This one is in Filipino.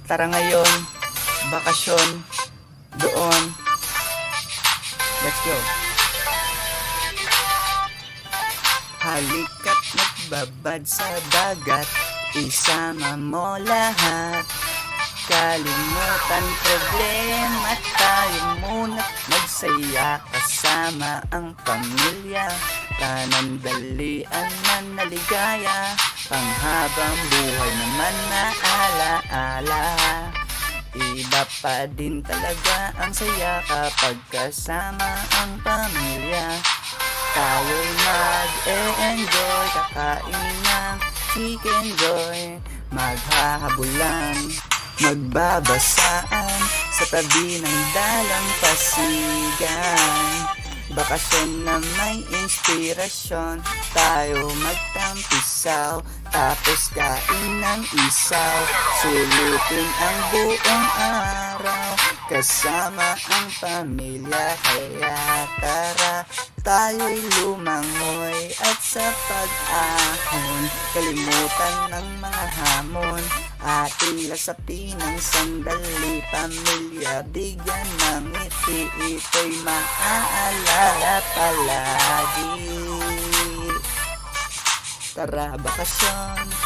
Tara ngayon, bakasyon, doon. Let's go. Halika't magbabad sa dagat, isama mo lahat. Kalimutan problema, tayo muna magsaya kasama ang pamilya. Panandalian man naligaya, panghabang buhay naman na alaala. Iba pa din talaga ang saya kapag kasama ang pamilya. Tayo'y mag-e-enjoy, kakain ng chicken joy, maghahabulan, magbabasaan sa tabi ng dalang pasigan. Bakasyon na may inspirasyon, tayo magtampisaw, tapos kain ng isaw, sulitin ang buong araw kasama ang pamilya. Kaya tara, tayo'y lumangoy at sa pag-ahon, kalimutan ng mga hamon, ating lasapin ng sandali. Pamilya, bigyan ng ngiti, ito'y maaalala palagi. Tara, bakasyon.